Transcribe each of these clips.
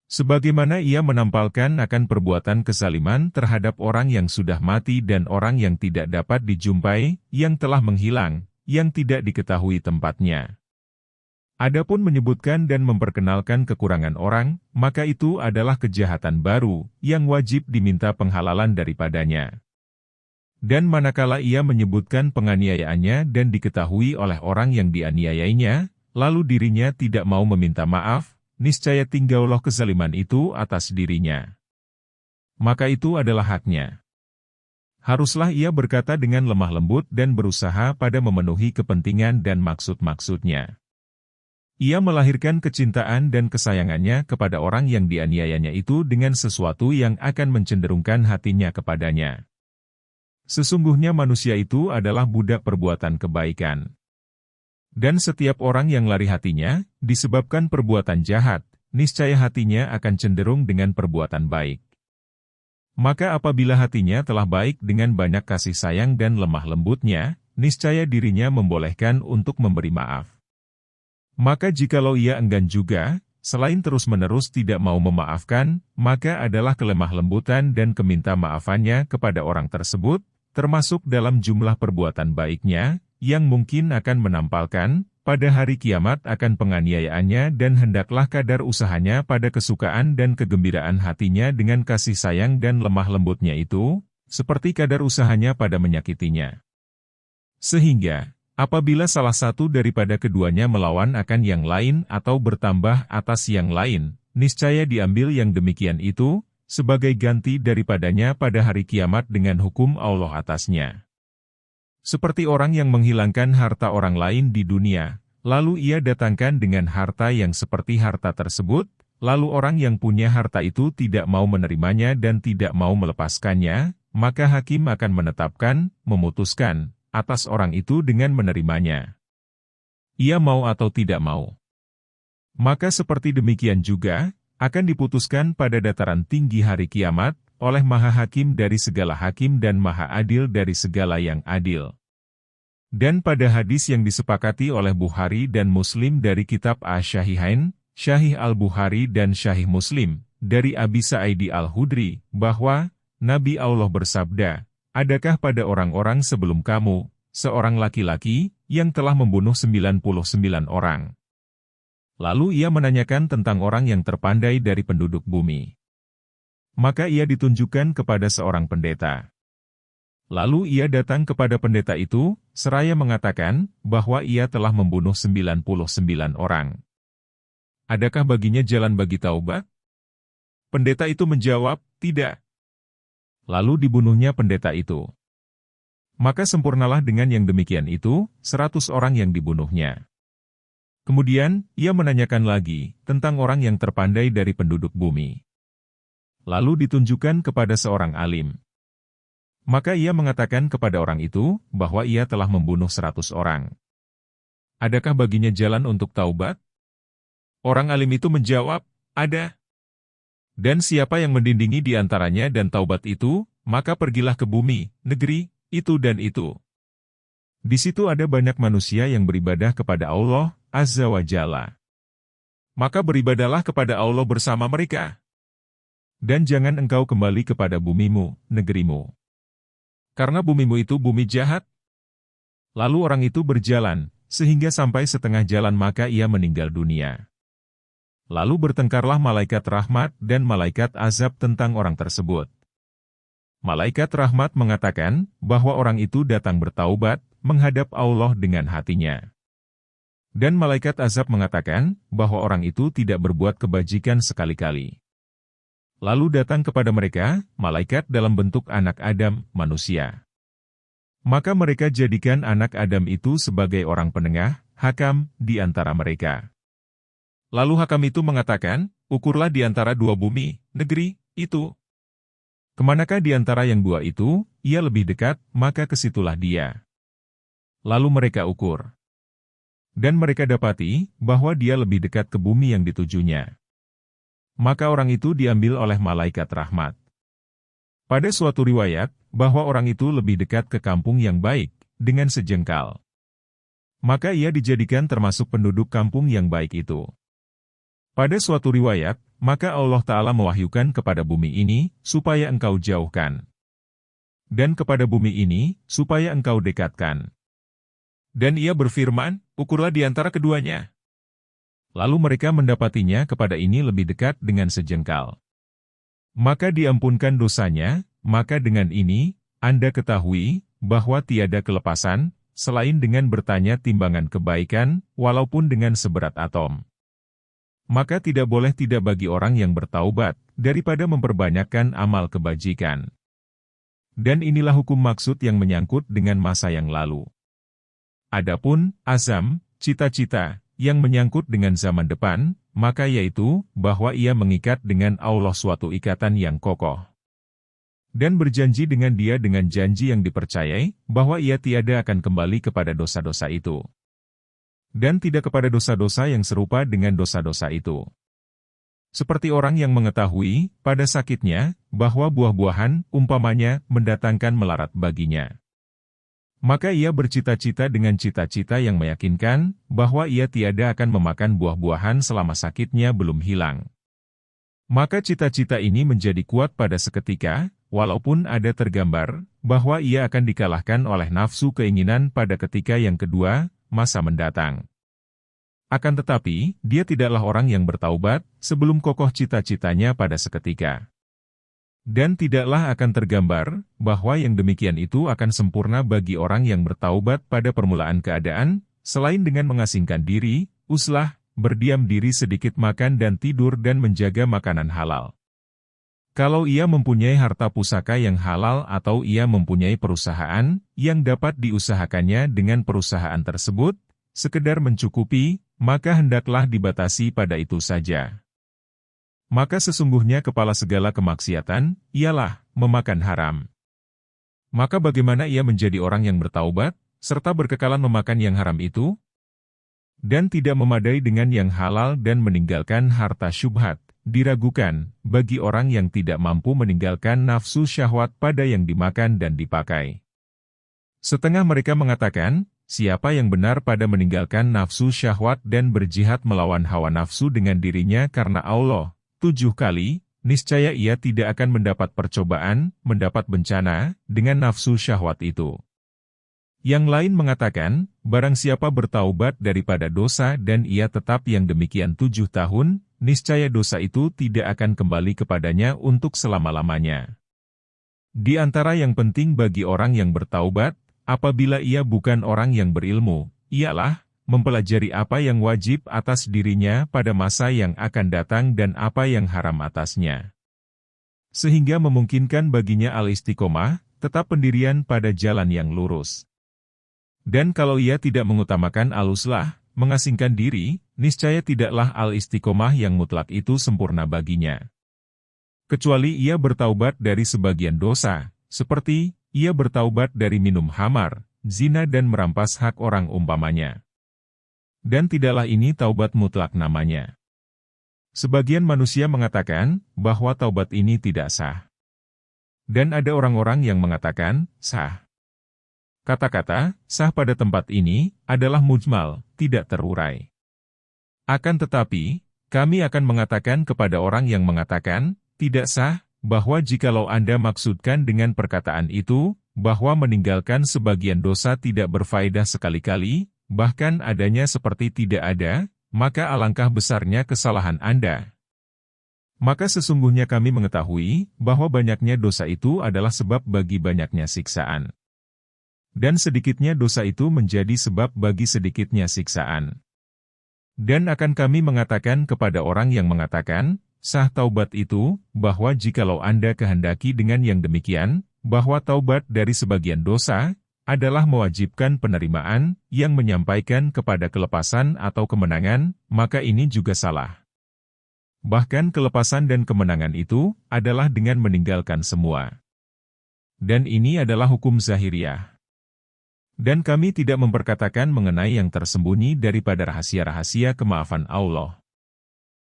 Sebagaimana ia menampalkan akan perbuatan kezaliman terhadap orang yang sudah mati dan orang yang tidak dapat dijumpai, yang telah menghilang, yang tidak diketahui tempatnya. Adapun menyebutkan dan memperkenalkan kekurangan orang, maka itu adalah kejahatan baru, yang wajib diminta penghalalan daripadanya. Dan manakala ia menyebutkan penganiayaannya dan diketahui oleh orang yang dianiayainya, lalu dirinya tidak mau meminta maaf, niscaya tinggallah kezaliman itu atas dirinya. Maka itu adalah haknya. Haruslah ia berkata dengan lemah lembut dan berusaha pada memenuhi kepentingan dan maksud-maksudnya. Ia melahirkan kecintaan dan kesayangannya kepada orang yang dianiayanya itu dengan sesuatu yang akan mencenderungkan hatinya kepadanya. Sesungguhnya manusia itu adalah budak perbuatan kebaikan. Dan setiap orang yang lari hatinya, disebabkan perbuatan jahat, niscaya hatinya akan cenderung dengan perbuatan baik. Maka apabila hatinya telah baik dengan banyak kasih sayang dan lemah lembutnya, niscaya dirinya membolehkan untuk memberi maaf. Maka jikalau ia enggan juga, selain terus-menerus tidak mau memaafkan, maka adalah kelemah lembutan dan keminta maafannya kepada orang tersebut, termasuk dalam jumlah perbuatan baiknya, yang mungkin akan menampalkan, pada hari kiamat akan penganiayaannya dan hendaklah kadar usahanya pada kesukaan dan kegembiraan hatinya dengan kasih sayang dan lemah lembutnya itu, seperti kadar usahanya pada menyakitinya. Sehingga, apabila salah satu daripada keduanya melawan akan yang lain atau bertambah atas yang lain, niscaya diambil yang demikian itu, sebagai ganti daripadanya pada hari kiamat dengan hukum Allah atasnya. Seperti orang yang menghilangkan harta orang lain di dunia, lalu ia datangkan dengan harta yang seperti harta tersebut, lalu orang yang punya harta itu tidak mau menerimanya dan tidak mau melepaskannya, maka hakim akan menetapkan, memutuskan, atas orang itu dengan menerimanya. Ia mau atau tidak mau. Maka seperti demikian juga, akan diputuskan pada dataran tinggi hari kiamat, oleh Maha Hakim dari segala hakim dan Maha Adil dari segala yang adil. Dan pada hadis yang disepakati oleh Bukhari dan Muslim dari kitab Asy-Syahihain, Syahih Al-Bukhari dan Syahih Muslim, dari Abi Sa'idi Al-Hudri, bahwa Nabi Allah bersabda, adakah pada orang-orang sebelum kamu, seorang laki-laki, yang telah membunuh 99 orang? Lalu ia menanyakan tentang orang yang terpandai dari penduduk bumi. Maka ia ditunjukkan kepada seorang pendeta. Lalu ia datang kepada pendeta itu, seraya mengatakan, bahwa ia telah membunuh 99 orang. Adakah baginya jalan bagi taubat? Pendeta itu menjawab, tidak. Lalu dibunuhnya pendeta itu. Maka sempurnalah dengan yang demikian itu, 100 orang yang dibunuhnya. Kemudian, ia menanyakan lagi, tentang orang yang terpandai dari penduduk bumi. Lalu ditunjukkan kepada seorang alim. Maka ia mengatakan kepada orang itu, bahwa ia telah membunuh 100 orang. Adakah baginya jalan untuk taubat? Orang alim itu menjawab, ada. Dan siapa yang mendindingi di antaranya dan taubat itu, maka pergilah ke bumi, negeri, itu dan itu. Di situ ada banyak manusia yang beribadah kepada Allah, Azza wa Jalla. Maka beribadahlah kepada Allah bersama mereka. Dan jangan engkau kembali kepada bumimu, negerimu. Karena bumimu itu bumi jahat. Lalu orang itu berjalan, sehingga sampai setengah jalan maka ia meninggal dunia. Lalu bertengkarlah malaikat rahmat dan malaikat azab tentang orang tersebut. Malaikat rahmat mengatakan, bahwa orang itu datang bertaubat, menghadap Allah dengan hatinya. Dan malaikat azab mengatakan, bahwa orang itu tidak berbuat kebajikan sekali-kali. Lalu datang kepada mereka, malaikat dalam bentuk anak Adam, manusia. Maka mereka jadikan anak Adam itu sebagai orang penengah, hakam, di antara mereka. Lalu hakam itu mengatakan, ukurlah di antara dua bumi, negeri, itu. Kemanakah di antara yang dua itu, ia lebih dekat, maka kesitulah dia. Lalu mereka ukur. Dan mereka dapati, bahwa dia lebih dekat ke bumi yang ditujunya. Maka orang itu diambil oleh malaikat rahmat. Pada suatu riwayat, bahwa orang itu lebih dekat ke kampung yang baik, dengan sejengkal. Maka ia dijadikan termasuk penduduk kampung yang baik itu. Pada suatu riwayat, maka Allah Ta'ala mewahyukan kepada bumi ini, supaya engkau jauhkan. Dan kepada bumi ini, supaya engkau dekatkan. Dan ia berfirman, ukurlah di antara keduanya. Lalu mereka mendapatinya kepada ini lebih dekat dengan sejengkal. Maka diampunkan dosanya, maka dengan ini, Anda ketahui, bahwa tiada kelepasan, selain dengan bertanya timbangan kebaikan, walaupun dengan seberat atom. Maka tidak boleh tidak bagi orang yang bertaubat, daripada memperbanyakkan amal kebajikan. Dan inilah hukum maksud yang menyangkut dengan masa yang lalu. Adapun, azam, cita-cita, yang menyangkut dengan zaman depan, maka yaitu, bahwa ia mengikat dengan Allah suatu ikatan yang kokoh. Dan berjanji dengan dia dengan janji yang dipercayai, bahwa ia tiada akan kembali kepada dosa-dosa itu. Dan tidak kepada dosa-dosa yang serupa dengan dosa-dosa itu. Seperti orang yang mengetahui, pada sakitnya, bahwa buah-buahan, umpamanya, mendatangkan melarat baginya. Maka ia bercita-cita dengan cita-cita yang meyakinkan, bahwa ia tiada akan memakan buah-buahan selama sakitnya belum hilang. Maka cita-cita ini menjadi kuat pada seketika, walaupun ada tergambar, bahwa ia akan dikalahkan oleh nafsu keinginan pada ketika yang kedua, masa mendatang. Akan tetapi, dia tidaklah orang yang bertaubat, sebelum kokoh cita-citanya pada seketika. Dan tidaklah akan tergambar, bahwa yang demikian itu akan sempurna bagi orang yang bertaubat pada permulaan keadaan, selain dengan mengasingkan diri, uslah, berdiam diri sedikit makan dan tidur dan menjaga makanan halal. Kalau ia mempunyai harta pusaka yang halal atau ia mempunyai perusahaan, yang dapat diusahakannya dengan perusahaan tersebut, sekedar mencukupi, maka hendaklah dibatasi pada itu saja. Maka sesungguhnya kepala segala kemaksiatan, ialah memakan haram. Maka bagaimana ia menjadi orang yang bertaubat, serta berkekalan memakan yang haram itu? Dan tidak memadai dengan yang halal dan meninggalkan harta syubhat, diragukan, bagi orang yang tidak mampu meninggalkan nafsu syahwat pada yang dimakan dan dipakai. Setengah mereka mengatakan, siapa yang benar pada meninggalkan nafsu syahwat dan berjihad melawan hawa nafsu dengan dirinya karena Allah, 7 kali, niscaya ia tidak akan mendapat percobaan, mendapat bencana, dengan nafsu syahwat itu. Yang lain mengatakan, barang siapa bertaubat daripada dosa dan ia tetap yang demikian 7 tahun, niscaya dosa itu tidak akan kembali kepadanya untuk selama-lamanya. Di antara yang penting bagi orang yang bertaubat, apabila ia bukan orang yang berilmu, ialah, mempelajari apa yang wajib atas dirinya pada masa yang akan datang dan apa yang haram atasnya. Sehingga memungkinkan baginya al-istiqomah, tetap pendirian pada jalan yang lurus. Dan kalau ia tidak mengutamakan al-uslah, mengasingkan diri, niscaya tidaklah al-istiqomah yang mutlak itu sempurna baginya. Kecuali ia bertaubat dari sebagian dosa, seperti, ia bertaubat dari minum khamar, zina dan merampas hak orang umpamanya. Dan tidaklah ini taubat mutlak namanya. Sebagian manusia mengatakan, bahwa taubat ini tidak sah. Dan ada orang-orang yang mengatakan, sah. Kata-kata, sah pada tempat ini, adalah mujmal, tidak terurai. Akan tetapi, kami akan mengatakan kepada orang yang mengatakan, tidak sah, bahwa jikalau Anda maksudkan dengan perkataan itu, bahwa meninggalkan sebagian dosa tidak berfaedah sekali-kali, bahkan adanya seperti tidak ada, maka alangkah besarnya kesalahan Anda. Maka sesungguhnya kami mengetahui, bahwa banyaknya dosa itu adalah sebab bagi banyaknya siksaan. Dan sedikitnya dosa itu menjadi sebab bagi sedikitnya siksaan. Dan akan kami mengatakan kepada orang yang mengatakan, sah taubat itu, bahwa jikalau Anda kehendaki dengan yang demikian, bahwa taubat dari sebagian dosa, adalah mewajibkan penerimaan, yang menyampaikan kepada kelepasan atau kemenangan, maka ini juga salah. Bahkan kelepasan dan kemenangan itu, adalah dengan meninggalkan semua. Dan ini adalah hukum zahiriyah. Dan kami tidak memperkatakan mengenai yang tersembunyi daripada rahasia-rahasia kemaafan Allah.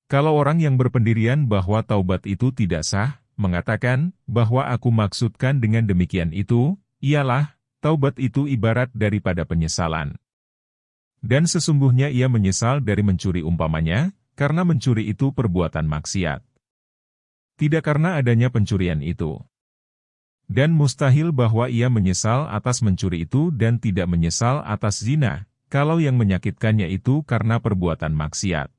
Kalau orang yang berpendirian bahwa taubat itu tidak sah, mengatakan bahwa aku maksudkan dengan demikian itu, ialah, taubat itu ibarat daripada penyesalan. Dan sesungguhnya ia menyesal dari mencuri umpamanya, karena mencuri itu perbuatan maksiat. Tidak karena adanya pencurian itu. Dan mustahil bahwa ia menyesal atas mencuri itu dan tidak menyesal atas zina, kalau yang menyakitkannya itu karena perbuatan maksiat.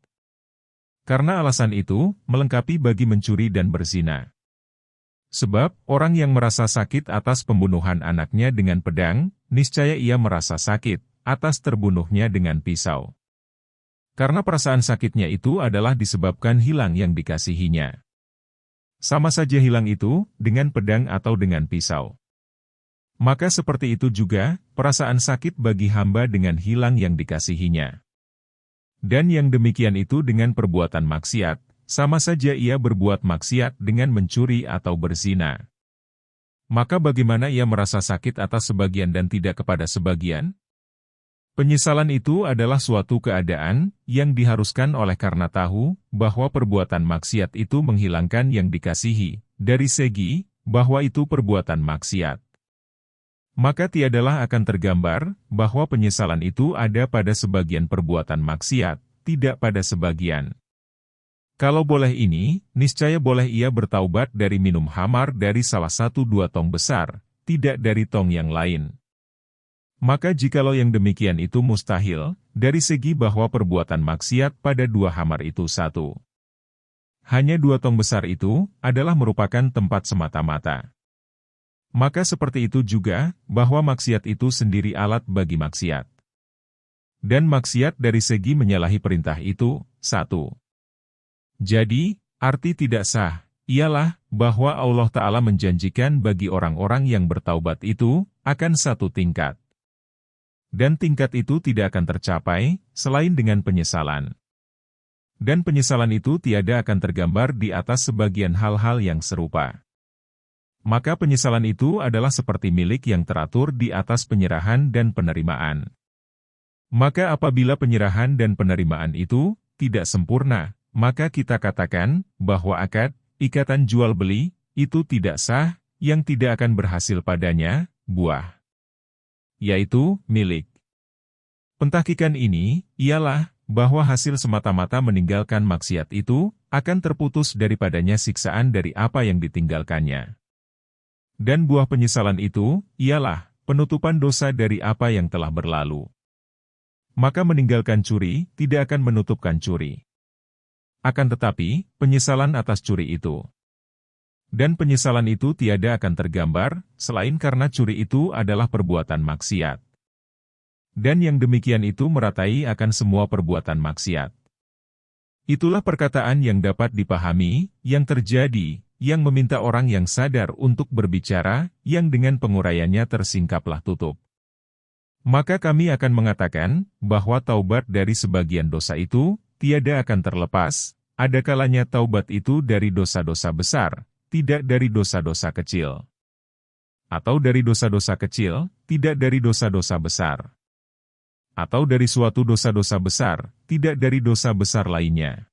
Karena alasan itu, melengkapi bagi mencuri dan berzina. Sebab, orang yang merasa sakit atas pembunuhan anaknya dengan pedang, niscaya ia merasa sakit atas terbunuhnya dengan pisau. Karena perasaan sakitnya itu adalah disebabkan hilang yang dikasihinya. Sama saja hilang itu, dengan pedang atau dengan pisau. Maka seperti itu juga, perasaan sakit bagi hamba dengan hilang yang dikasihinya. Dan yang demikian itu dengan perbuatan maksiat, sama saja ia berbuat maksiat dengan mencuri atau berzina. Maka bagaimana ia merasa sakit atas sebagian dan tidak kepada sebagian? Penyesalan itu adalah suatu keadaan yang diharuskan oleh karena tahu bahwa perbuatan maksiat itu menghilangkan yang dikasihi, dari segi bahwa itu perbuatan maksiat. Maka tiadalah akan tergambar bahwa penyesalan itu ada pada sebagian perbuatan maksiat, tidak pada sebagian. Kalau boleh ini, niscaya boleh ia bertaubat dari minum khamar dari salah satu dua tong besar, tidak dari tong yang lain. Maka jikalau yang demikian itu mustahil, dari segi bahwa perbuatan maksiat pada dua khamar itu satu. Hanya dua tong besar itu adalah merupakan tempat semata-mata. Maka seperti itu juga, bahwa maksiat itu sendiri alat bagi maksiat. Dan maksiat dari segi menyalahi perintah itu, satu. Jadi, arti tidak sah, ialah bahwa Allah Ta'ala menjanjikan bagi orang-orang yang bertaubat itu, akan satu tingkat. Dan tingkat itu tidak akan tercapai, selain dengan penyesalan. Dan penyesalan itu tiada akan tergambar di atas sebagian hal-hal yang serupa. Maka penyesalan itu adalah seperti milik yang teratur di atas penyerahan dan penerimaan. Maka apabila penyerahan dan penerimaan itu tidak sempurna, maka kita katakan bahwa akad, ikatan jual-beli, itu tidak sah, yang tidak akan berhasil padanya, buah. Yaitu, milik. Pentahkikan ini, ialah, bahwa hasil semata-mata meninggalkan maksiat itu, akan terputus daripadanya siksaan dari apa yang ditinggalkannya. Dan buah penyesalan itu, ialah, penutupan dosa dari apa yang telah berlalu. Maka meninggalkan curi, tidak akan menutupkan curi. Akan tetapi, penyesalan atas curi itu. Dan penyesalan itu tiada akan tergambar, selain karena curi itu adalah perbuatan maksiat. Dan yang demikian itu meratai akan semua perbuatan maksiat. Itulah perkataan yang dapat dipahami, yang terjadi, yang meminta orang yang sadar untuk berbicara, yang dengan penguraiannya tersingkaplah tutup. Maka kami akan mengatakan, bahwa taubat dari sebagian dosa itu, tiada akan terlepas, ada kalanya taubat itu dari dosa-dosa besar, tidak dari dosa-dosa kecil. Atau dari dosa-dosa kecil, tidak dari dosa-dosa besar. Atau dari suatu dosa-dosa besar, tidak dari dosa besar lainnya.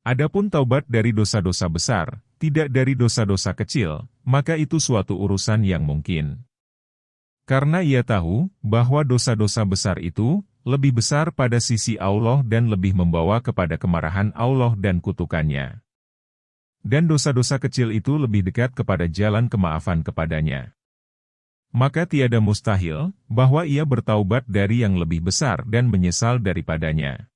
Adapun taubat dari dosa-dosa besar, tidak dari dosa-dosa kecil, maka itu suatu urusan yang mungkin. Karena ia tahu, bahwa dosa-dosa besar itu, lebih besar pada sisi Allah dan lebih membawa kepada kemarahan Allah dan kutukannya. Dan dosa-dosa kecil itu lebih dekat kepada jalan kemaafan kepadanya. Maka tiada mustahil, bahwa ia bertaubat dari yang lebih besar dan menyesal daripadanya.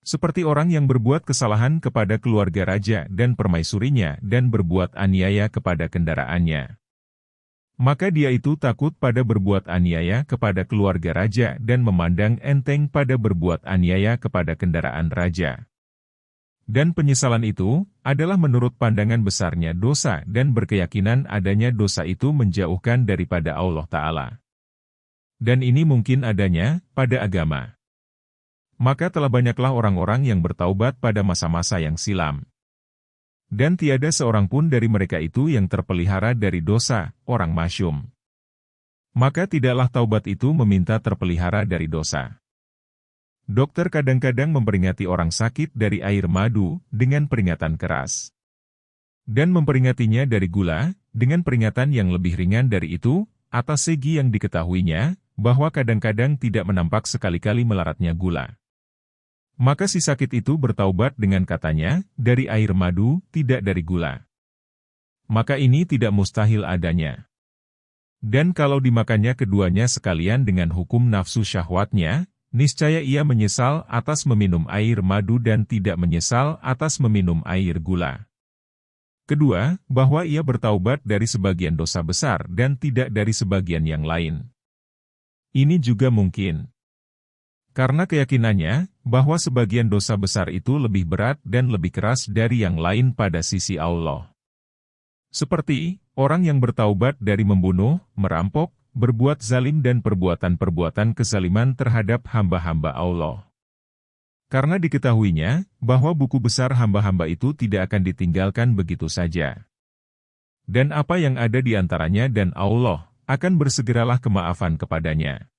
Seperti orang yang berbuat kesalahan kepada keluarga raja dan permaisurinya dan berbuat aniaya kepada kendaraannya. Maka dia itu takut pada berbuat aniaya kepada keluarga raja dan memandang enteng pada berbuat aniaya kepada kendaraan raja. Dan penyesalan itu, adalah menurut pandangan besarnya dosa dan berkeyakinan adanya dosa itu menjauhkan daripada Allah Ta'ala. Dan ini mungkin adanya, pada agama. Maka telah banyaklah orang-orang yang bertaubat pada masa-masa yang silam. Dan tiada seorang pun dari mereka itu yang terpelihara dari dosa, orang masyum. Maka tidaklah taubat itu meminta terpelihara dari dosa. Dokter kadang-kadang memperingati orang sakit dari air madu, dengan peringatan keras. Dan memperingatinya dari gula, dengan peringatan yang lebih ringan dari itu, atas segi yang diketahuinya, bahwa kadang-kadang tidak menampak sekali-kali melaratnya gula. Maka si sakit itu bertaubat dengan katanya, dari air madu, tidak dari gula. Maka ini tidak mustahil adanya. Dan kalau dimakannya keduanya sekalian dengan hukum nafsu syahwatnya, niscaya ia menyesal atas meminum air madu dan tidak menyesal atas meminum air gula. Kedua, bahwa ia bertaubat dari sebagian dosa besar dan tidak dari sebagian yang lain. Ini juga mungkin. Karena keyakinannya, bahwa sebagian dosa besar itu lebih berat dan lebih keras dari yang lain pada sisi Allah. Seperti, orang yang bertaubat dari membunuh, merampok, berbuat zalim dan perbuatan-perbuatan kezaliman terhadap hamba-hamba Allah. Karena diketahuinya, bahwa buku besar hamba-hamba itu tidak akan ditinggalkan begitu saja. Dan apa yang ada di antaranya dan Allah, akan bersegeralah kemaafan kepadanya.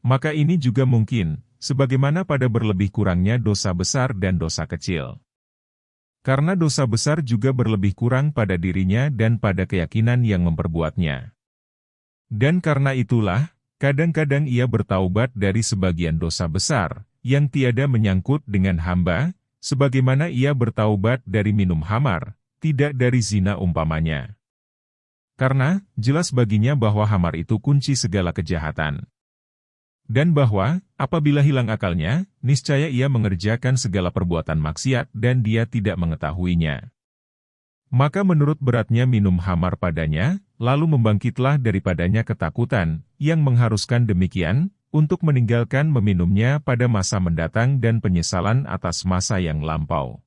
Maka ini juga mungkin, sebagaimana pada berlebih kurangnya dosa besar dan dosa kecil. Karena dosa besar juga berlebih kurang pada dirinya dan pada keyakinan yang memperbuatnya. Dan karena itulah, kadang-kadang ia bertaubat dari sebagian dosa besar, yang tiada menyangkut dengan hamba, sebagaimana ia bertaubat dari minum khamar, tidak dari zina umpamanya. Karena, jelas baginya bahwa khamar itu kunci segala kejahatan. Dan bahwa, apabila hilang akalnya, niscaya ia mengerjakan segala perbuatan maksiat dan dia tidak mengetahuinya. Maka menurut beratnya minum khamar padanya, lalu membangkitlah daripadanya ketakutan, yang mengharuskan demikian, untuk meninggalkan meminumnya pada masa mendatang dan penyesalan atas masa yang lampau.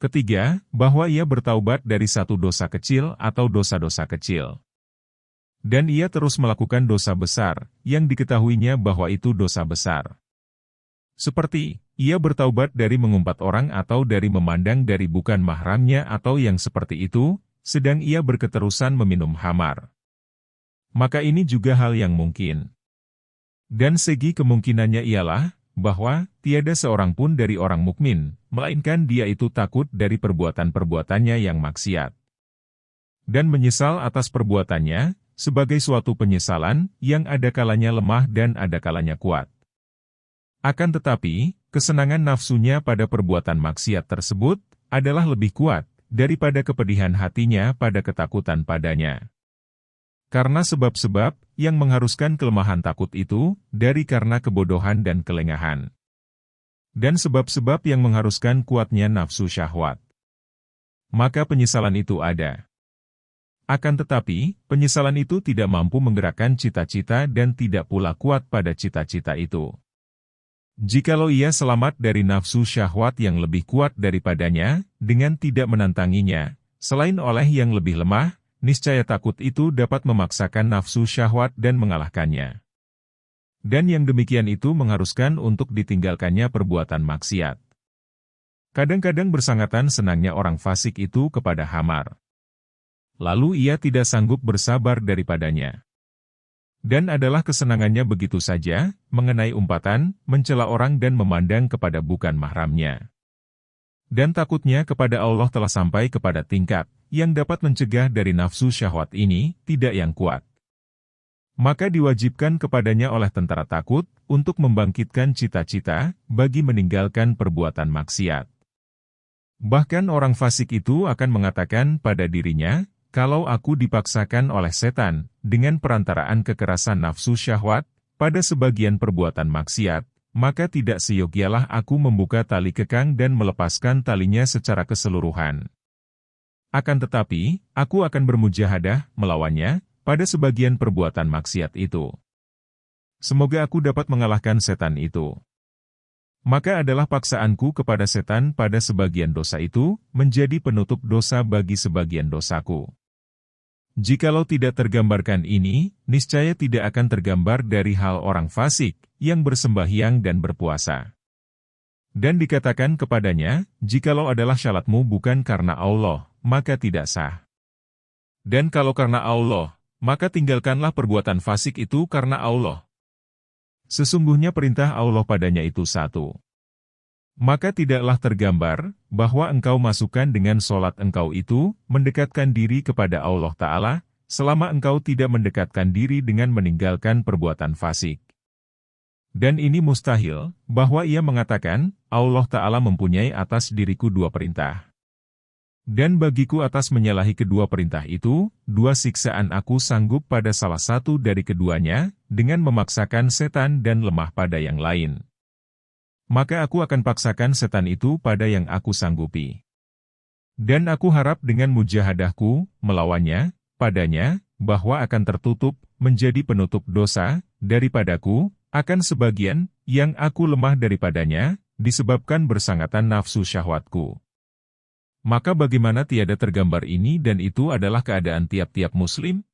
Ketiga, bahwa ia bertaubat dari satu dosa kecil atau dosa-dosa kecil. Dan ia terus melakukan dosa besar, yang diketahuinya bahwa itu dosa besar. Seperti, ia bertaubat dari mengumpat orang atau dari memandang dari bukan mahramnya atau yang seperti itu, sedang ia berketerusan meminum khamar. Maka ini juga hal yang mungkin. Dan segi kemungkinannya ialah, bahwa, tiada seorang pun dari orang mukmin, melainkan dia itu takut dari perbuatan-perbuatannya yang maksiat. Dan menyesal atas perbuatannya, sebagai suatu penyesalan, yang ada kalanya lemah dan ada kalanya kuat. Akan tetapi, kesenangan nafsunya pada perbuatan maksiat tersebut, adalah lebih kuat, daripada kepedihan hatinya pada ketakutan padanya. Karena sebab-sebab, yang mengharuskan kelemahan takut itu, dari karena kebodohan dan kelengahan. Dan sebab-sebab yang mengharuskan kuatnya nafsu syahwat. Maka penyesalan itu ada. Akan tetapi, penyesalan itu tidak mampu menggerakkan cita-cita dan tidak pula kuat pada cita-cita itu. Jikalau ia selamat dari nafsu syahwat yang lebih kuat daripadanya, dengan tidak menantanginya, selain oleh yang lebih lemah, niscaya takut itu dapat memaksakan nafsu syahwat dan mengalahkannya. Dan yang demikian itu mengharuskan untuk ditinggalkannya perbuatan maksiat. Kadang-kadang bersangatan senangnya orang fasik itu kepada khamar. Lalu ia tidak sanggup bersabar daripadanya. Dan adalah kesenangannya begitu saja, mengenai umpatan, mencela orang dan memandang kepada bukan mahramnya. Dan takutnya kepada Allah telah sampai kepada tingkat, yang dapat mencegah dari nafsu syahwat ini, tidak yang kuat. Maka diwajibkan kepadanya oleh tentara takut, untuk membangkitkan cita-cita, bagi meninggalkan perbuatan maksiat. Bahkan orang fasik itu akan mengatakan pada dirinya, kalau aku dipaksakan oleh setan, dengan perantaraan kekerasan nafsu syahwat, pada sebagian perbuatan maksiat, maka tidak seyogialah aku membuka tali kekang dan melepaskan talinya secara keseluruhan. Akan tetapi, aku akan bermujahadah, melawannya, pada sebagian perbuatan maksiat itu. Semoga aku dapat mengalahkan setan itu. Maka adalah paksaanku kepada setan pada sebagian dosa itu, menjadi penutup dosa bagi sebagian dosaku. Jikalau tidak tergambarkan ini, niscaya tidak akan tergambar dari hal orang fasik, yang bersembahyang dan berpuasa. Dan dikatakan kepadanya, jikalau adalah syalatmu bukan karena Allah, maka tidak sah. Dan kalau karena Allah, maka tinggalkanlah perbuatan fasik itu karena Allah. Sesungguhnya perintah Allah padanya itu satu. Maka tidaklah tergambar, bahwa engkau masukkan dengan sholat engkau itu, mendekatkan diri kepada Allah Ta'ala, selama engkau tidak mendekatkan diri dengan meninggalkan perbuatan fasik. Dan ini mustahil, bahwa ia mengatakan, Allah Ta'ala mempunyai atas diriku dua perintah. Dan bagiku atas menyalahi kedua perintah itu, dua siksaan aku sanggup pada salah satu dari keduanya, dengan memaksakan setan dan lemah pada yang lain. Maka aku akan paksakan setan itu pada yang aku sanggupi. Dan aku harap dengan mujahadahku, melawannya, padanya, bahwa akan tertutup, menjadi penutup dosa, daripadaku, akan sebagian, yang aku lemah daripadanya, disebabkan bersangatan nafsu syahwatku. Maka bagaimana tiada tergambar ini dan itu adalah keadaan tiap-tiap muslim?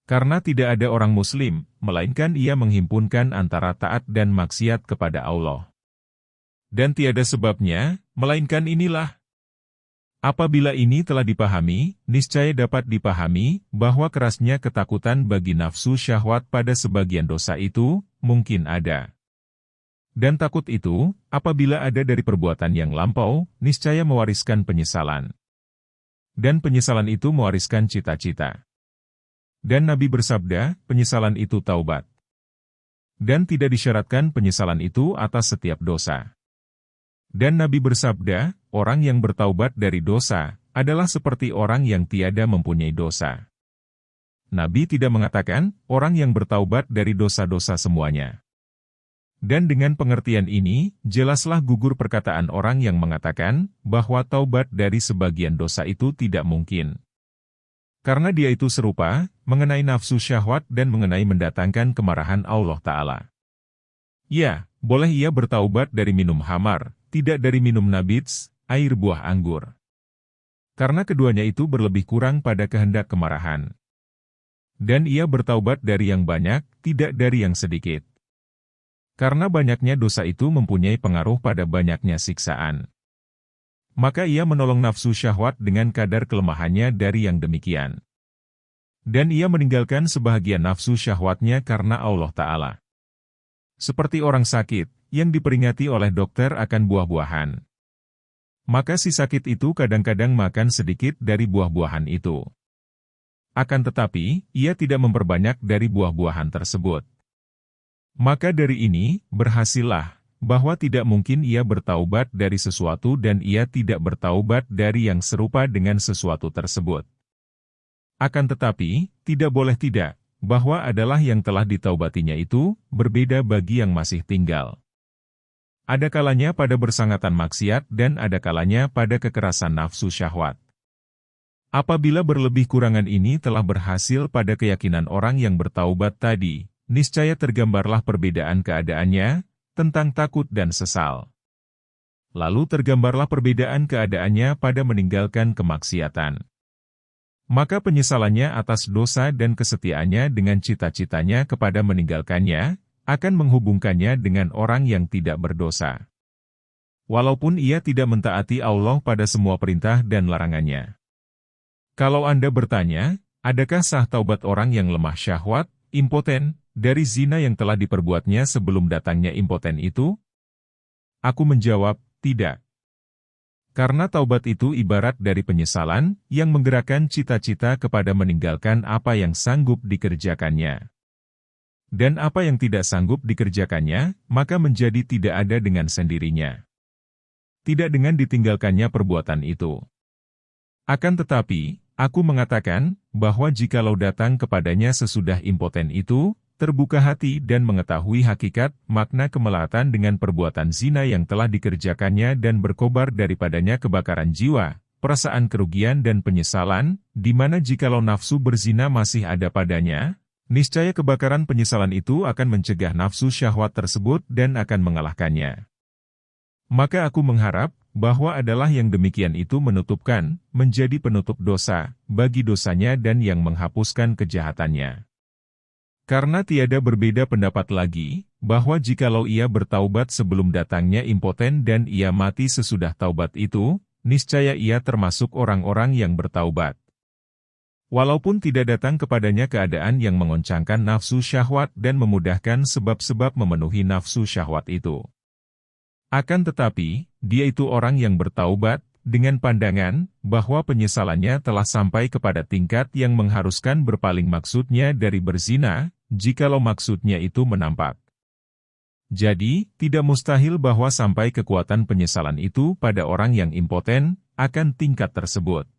Karena tidak ada orang muslim, melainkan ia menghimpunkan antara taat dan maksiat kepada Allah. Dan tiada sebabnya, melainkan inilah. Apabila ini telah dipahami, niscaya dapat dipahami, bahwa kerasnya ketakutan bagi nafsu syahwat pada sebagian dosa itu, mungkin ada. Dan takut itu, apabila ada dari perbuatan yang lampau, niscaya mewariskan penyesalan. Dan penyesalan itu mewariskan cita-cita. Dan Nabi bersabda, penyesalan itu taubat. Dan tidak disyaratkan penyesalan itu atas setiap dosa. Dan Nabi bersabda, orang yang bertaubat dari dosa, adalah seperti orang yang tiada mempunyai dosa. Nabi tidak mengatakan, orang yang bertaubat dari dosa-dosa semuanya. Dan dengan pengertian ini, jelaslah gugur perkataan orang yang mengatakan, bahwa taubat dari sebagian dosa itu tidak mungkin. Karena dia itu serupa, mengenai nafsu syahwat dan mengenai mendatangkan kemarahan Allah Ta'ala. Ya, boleh ia bertaubat dari minum khamar, tidak dari minum nabits, air buah anggur. Karena keduanya itu berlebih kurang pada kehendak kemarahan. Dan ia bertaubat dari yang banyak, tidak dari yang sedikit. Karena banyaknya dosa itu mempunyai pengaruh pada banyaknya siksaan. Maka ia menolong nafsu syahwat dengan kadar kelemahannya dari yang demikian. Dan ia meninggalkan sebahagian nafsu syahwatnya karena Allah Ta'ala. Seperti orang sakit, yang diperingati oleh dokter akan buah-buahan. Maka si sakit itu kadang-kadang makan sedikit dari buah-buahan itu. Akan tetapi, ia tidak memperbanyak dari buah-buahan tersebut. Maka dari ini, berhasillah, bahwa tidak mungkin ia bertaubat dari sesuatu dan ia tidak bertaubat dari yang serupa dengan sesuatu tersebut. Akan tetapi, tidak boleh tidak, bahwa adalah yang telah ditaubatinya itu, berbeda bagi yang masih tinggal. Ada kalanya pada bersangatan maksiat dan ada kalanya pada kekerasan nafsu syahwat. Apabila berlebih kurangan ini telah berhasil pada keyakinan orang yang bertaubat tadi, niscaya tergambarlah perbedaan keadaannya, tentang takut dan sesal. Lalu tergambarlah perbedaan keadaannya pada meninggalkan kemaksiatan. Maka penyesalannya atas dosa dan kesetiaannya dengan cita-citanya kepada meninggalkannya, akan menghubungkannya dengan orang yang tidak berdosa. Walaupun ia tidak mentaati Allah pada semua perintah dan larangannya. Kalau Anda bertanya, adakah sah taubat orang yang lemah syahwat, impoten, dari zina yang telah diperbuatnya sebelum datangnya impoten itu? Aku menjawab, tidak. Karena taubat itu ibarat dari penyesalan, yang menggerakkan cita-cita kepada meninggalkan apa yang sanggup dikerjakannya. Dan apa yang tidak sanggup dikerjakannya, maka menjadi tidak ada dengan sendirinya. Tidak dengan ditinggalkannya perbuatan itu. Akan tetapi, aku mengatakan, bahwa jikalau datang kepadanya sesudah impoten itu, terbuka hati dan mengetahui hakikat, makna kemelatan dengan perbuatan zina yang telah dikerjakannya dan berkobar daripadanya kebakaran jiwa, perasaan kerugian dan penyesalan, di mana jikalau nafsu berzina masih ada padanya, niscaya kebakaran penyesalan itu akan mencegah nafsu syahwat tersebut dan akan mengalahkannya. Maka aku mengharap, bahwa adalah yang demikian itu menutupkan, menjadi penutup dosa, bagi dosanya dan yang menghapuskan kejahatannya. Karena tiada berbeda pendapat lagi, bahwa jikalau ia bertaubat sebelum datangnya impoten dan ia mati sesudah taubat itu, niscaya ia termasuk orang-orang yang bertaubat. Walaupun tidak datang kepadanya keadaan yang mengoncangkan nafsu syahwat dan memudahkan sebab-sebab memenuhi nafsu syahwat itu. Akan tetapi, dia itu orang yang bertaubat, dengan pandangan, bahwa penyesalannya telah sampai kepada tingkat yang mengharuskan berpaling maksudnya dari berzina, jikalau maksudnya itu menampak. Jadi, tidak mustahil bahwa sampai kekuatan penyesalan itu pada orang yang impoten akan tingkat tersebut.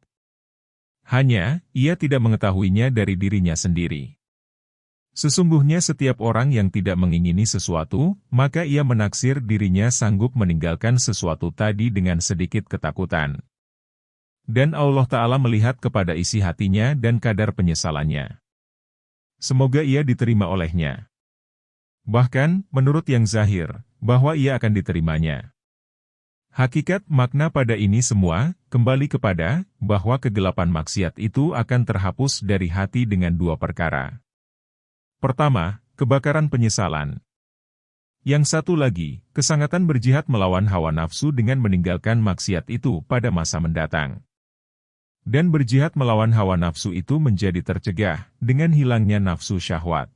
Hanya, ia tidak mengetahuinya dari dirinya sendiri. Sesungguhnya setiap orang yang tidak mengingini sesuatu, maka ia menaksir dirinya sanggup meninggalkan sesuatu tadi dengan sedikit ketakutan. Dan Allah Ta'ala melihat kepada isi hatinya dan kadar penyesalannya. Semoga ia diterima olehnya. Bahkan, menurut yang zahir, bahwa ia akan diterimanya. Hakikat makna pada ini semua, kembali kepada, bahwa kegelapan maksiat itu akan terhapus dari hati dengan dua perkara. Pertama, kebakaran penyesalan. Yang satu lagi, kesangatan berjihad melawan hawa nafsu dengan meninggalkan maksiat itu pada masa mendatang. Dan berjihad melawan hawa nafsu itu menjadi tercegah dengan hilangnya nafsu syahwat.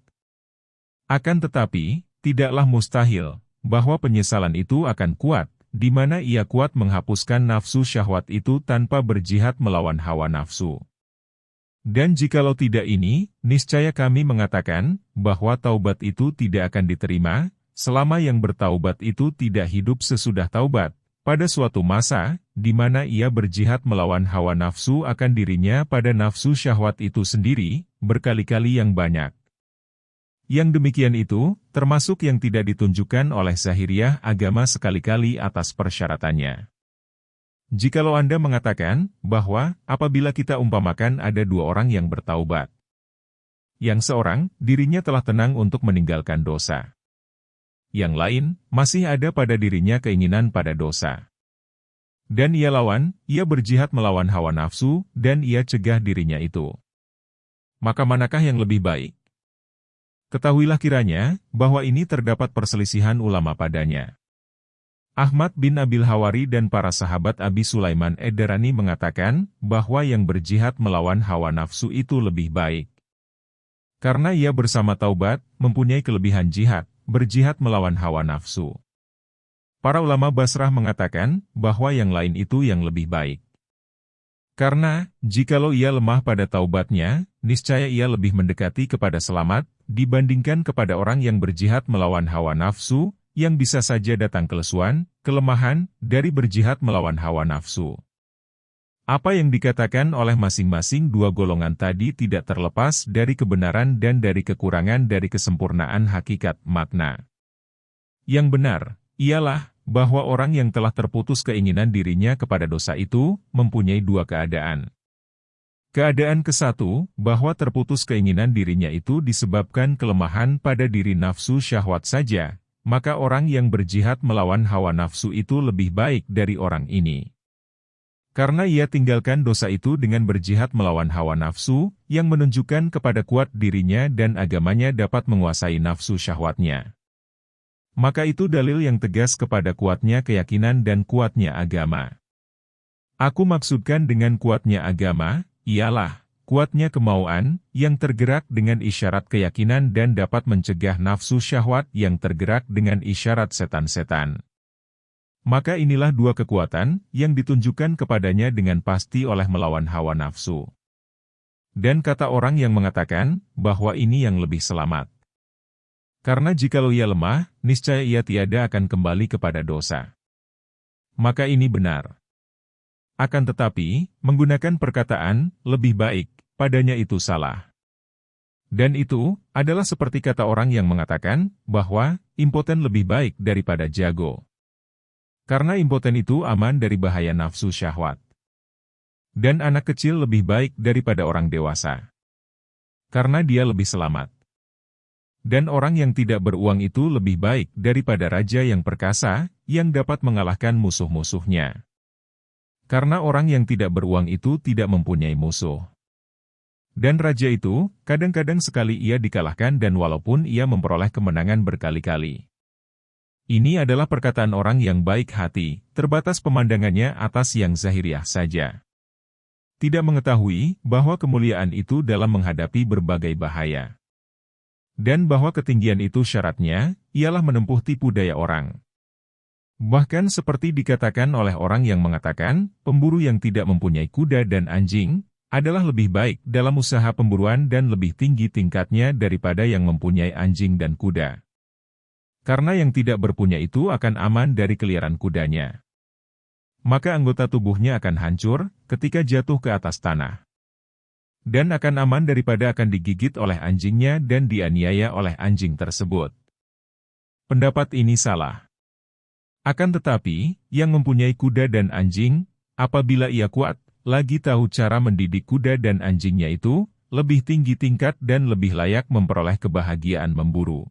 Akan tetapi, tidaklah mustahil bahwa penyesalan itu akan kuat, di mana ia kuat menghapuskan nafsu syahwat itu tanpa berjihad melawan hawa nafsu. Dan jikalau tidak ini, niscaya kami mengatakan bahwa taubat itu tidak akan diterima, selama yang bertaubat itu tidak hidup sesudah taubat, pada suatu masa, di mana ia berjihad melawan hawa nafsu akan dirinya pada nafsu syahwat itu sendiri, berkali-kali yang banyak. Yang demikian itu, termasuk yang tidak ditunjukkan oleh zahiriyah agama sekali-kali atas persyaratannya. Jikalau Anda mengatakan bahwa apabila kita umpamakan ada dua orang yang bertaubat, yang seorang dirinya telah tenang untuk meninggalkan dosa, yang lain masih ada pada dirinya keinginan pada dosa, dan ia lawan, ia berjihad melawan hawa nafsu dan ia cegah dirinya itu. Maka manakah yang lebih baik? Ketahuilah kiranya, bahwa ini terdapat perselisihan ulama padanya. Ahmad bin Abil Hawari dan para sahabat Abi Sulaiman Ad-Darani mengatakan, bahwa yang berjihad melawan hawa nafsu itu lebih baik. Karena ia bersama taubat, mempunyai kelebihan jihad, berjihad melawan hawa nafsu. Para ulama Basrah mengatakan, bahwa yang lain itu yang lebih baik. Karena, jikalau ia lemah pada taubatnya, niscaya ia lebih mendekati kepada selamat, dibandingkan kepada orang yang berjihad melawan hawa nafsu, yang bisa saja datang kelesuan, kelemahan, dari berjihad melawan hawa nafsu. Apa yang dikatakan oleh masing-masing dua golongan tadi tidak terlepas dari kebenaran dan dari kekurangan dari kesempurnaan hakikat makna. Yang benar, ialah, bahwa orang yang telah terputus keinginan dirinya kepada dosa itu, mempunyai dua keadaan. Keadaan ke-1, bahwa terputus keinginan dirinya itu disebabkan kelemahan pada diri nafsu syahwat saja, maka orang yang berjihad melawan hawa nafsu itu lebih baik dari orang ini. Karena ia tinggalkan dosa itu dengan berjihad melawan hawa nafsu, yang menunjukkan kepada kuat dirinya dan agamanya dapat menguasai nafsu syahwatnya. Maka itu dalil yang tegas kepada kuatnya keyakinan dan kuatnya agama. Aku maksudkan dengan kuatnya agama, ialah kuatnya kemauan yang tergerak dengan isyarat keyakinan dan dapat mencegah nafsu syahwat yang tergerak dengan isyarat setan-setan. Maka inilah dua kekuatan yang ditunjukkan kepadanya dengan pasti oleh melawan hawa nafsu. Dan kata orang yang mengatakan bahwa ini yang lebih selamat. Karena jikalau ia lemah, niscaya ia tiada akan kembali kepada dosa. Maka ini benar. Akan tetapi, menggunakan perkataan, lebih baik, padanya itu salah. Dan itu, adalah seperti kata orang yang mengatakan, bahwa, impoten lebih baik daripada jago. Karena impoten itu aman dari bahaya nafsu syahwat. Dan anak kecil lebih baik daripada orang dewasa. Karena dia lebih selamat. Dan orang yang tidak beruang itu lebih baik daripada raja yang perkasa, yang dapat mengalahkan musuh-musuhnya. Karena orang yang tidak beruang itu tidak mempunyai musuh. Dan raja itu, kadang-kadang sekali ia dikalahkan dan walaupun ia memperoleh kemenangan berkali-kali. Ini adalah perkataan orang yang baik hati, terbatas pemandangannya atas yang zahiriah saja. Tidak mengetahui bahwa kemuliaan itu dalam menghadapi berbagai bahaya. Dan bahwa ketinggian itu syaratnya, ialah menempuh tipu daya orang. Bahkan seperti dikatakan oleh orang yang mengatakan, pemburu yang tidak mempunyai kuda dan anjing, adalah lebih baik dalam usaha pemburuan dan lebih tinggi tingkatnya daripada yang mempunyai anjing dan kuda. Karena yang tidak berpunya itu akan aman dari keliaran kudanya. Maka anggota tubuhnya akan hancur ketika jatuh ke atas tanah. Dan akan aman daripada akan digigit oleh anjingnya dan dianiaya oleh anjing tersebut. Pendapat ini salah. Akan tetapi, yang mempunyai kuda dan anjing, apabila ia kuat, lagi tahu cara mendidik kuda dan anjingnya itu, lebih tinggi tingkat dan lebih layak memperoleh kebahagiaan memburu.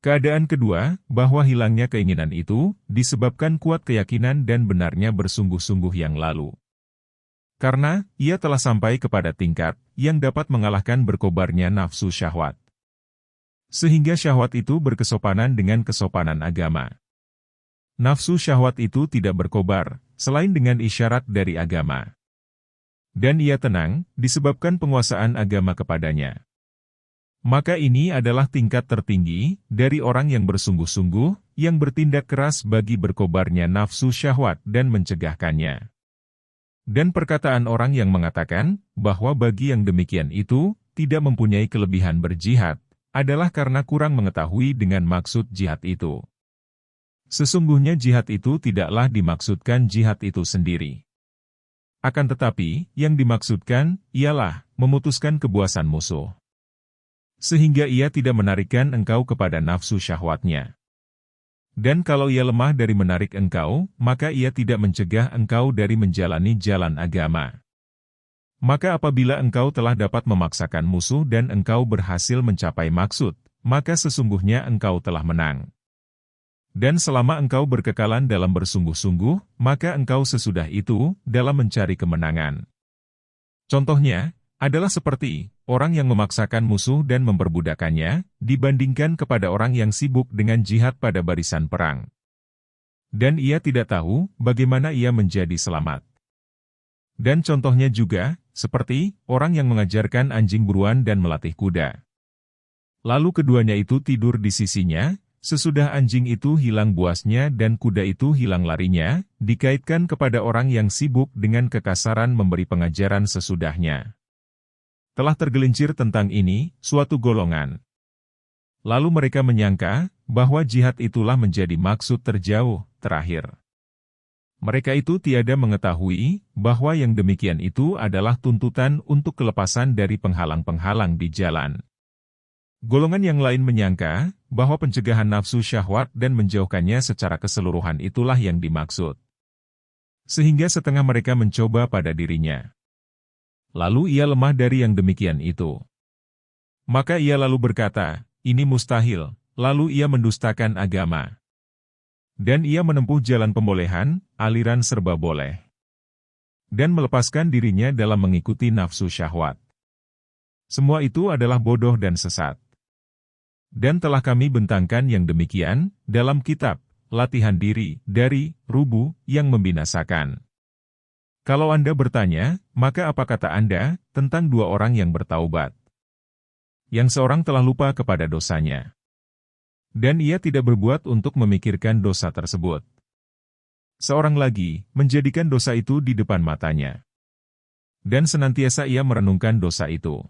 Keadaan kedua, bahwa hilangnya keinginan itu, disebabkan kuat keyakinan dan benarnya bersungguh-sungguh yang lalu. Karena, ia telah sampai kepada tingkat, yang dapat mengalahkan berkobarnya nafsu syahwat. Sehingga syahwat itu berkesopanan dengan kesopanan agama. Nafsu syahwat itu tidak berkobar, selain dengan isyarat dari agama. Dan ia tenang, disebabkan penguasaan agama kepadanya. Maka ini adalah tingkat tertinggi dari orang yang bersungguh-sungguh, yang bertindak keras bagi berkobarnya nafsu syahwat dan mencegahkannya. Dan perkataan orang yang mengatakan bahwa bagi yang demikian itu tidak mempunyai kelebihan berjihad, adalah karena kurang mengetahui dengan maksud jihad itu. Sesungguhnya jihad itu tidaklah dimaksudkan jihad itu sendiri. Akan tetapi, yang dimaksudkan ialah memutuskan kepuasan musuh. Sehingga ia tidak menarikkan engkau kepada nafsu syahwatnya. Dan kalau ia lemah dari menarik engkau, maka ia tidak mencegah engkau dari menjalani jalan agama. Maka apabila engkau telah dapat memaksakan musuh dan engkau berhasil mencapai maksud, maka sesungguhnya engkau telah menang. Dan selama engkau berkekalan dalam bersungguh-sungguh, maka engkau sesudah itu dalam mencari kemenangan. Contohnya adalah seperti orang yang memaksakan musuh dan memperbudakannya, dibandingkan kepada orang yang sibuk dengan jihad pada barisan perang. Dan ia tidak tahu bagaimana ia menjadi selamat. Dan contohnya juga, seperti orang yang mengajarkan anjing buruan dan melatih kuda. Lalu keduanya itu tidur di sisinya, sesudah anjing itu hilang buasnya dan kuda itu hilang larinya, dikaitkan kepada orang yang sibuk dengan kekasaran memberi pengajaran sesudahnya. Telah tergelincir tentang ini, suatu golongan. Lalu mereka menyangka, bahwa jihad itulah menjadi maksud terjauh, terakhir. Mereka itu tiada mengetahui, bahwa yang demikian itu adalah tuntutan untuk kelepasan dari penghalang-penghalang di jalan. Golongan yang lain menyangka, bahwa pencegahan nafsu syahwat dan menjauhkannya secara keseluruhan itulah yang dimaksud. Sehingga setengah mereka mencoba pada dirinya. Lalu ia lemah dari yang demikian itu. Maka ia lalu berkata, ini mustahil, lalu ia mendustakan agama. Dan ia menempuh jalan pembolehan, aliran serba boleh. Dan melepaskan dirinya dalam mengikuti nafsu syahwat. Semua itu adalah bodoh dan sesat. Dan telah kami bentangkan yang demikian, dalam kitab, latihan diri, dari, rubuh, yang membinasakan. Kalau Anda bertanya, maka apa kata Anda tentang dua orang yang bertaubat? Yang seorang telah lupa kepada dosanya. Dan ia tidak berbuat untuk memikirkan dosa tersebut. Seorang lagi menjadikan dosa itu di depan matanya. Dan senantiasa ia merenungkan dosa itu.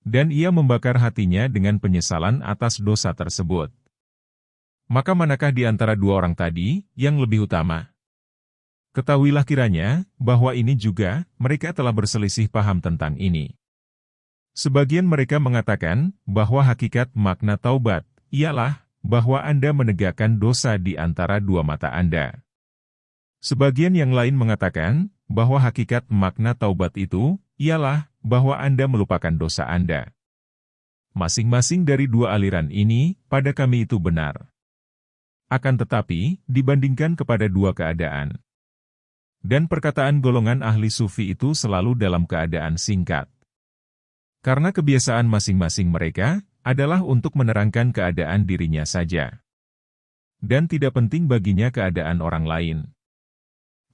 Dan ia membakar hatinya dengan penyesalan atas dosa tersebut. Maka manakah di antara dua orang tadi yang lebih utama? Ketahuilah kiranya, bahwa ini juga, mereka telah berselisih paham tentang ini. Sebagian mereka mengatakan, bahwa hakikat makna taubat, ialah, bahwa Anda menegakkan dosa di antara dua mata Anda. Sebagian yang lain mengatakan, bahwa hakikat makna taubat itu, ialah, bahwa Anda melupakan dosa Anda. Masing-masing dari dua aliran ini, pada kami itu benar. Akan tetapi, dibandingkan kepada dua keadaan. Dan perkataan golongan ahli sufi itu selalu dalam keadaan singkat. Karena kebiasaan masing-masing mereka, adalah untuk menerangkan keadaan dirinya saja. Dan tidak penting baginya keadaan orang lain.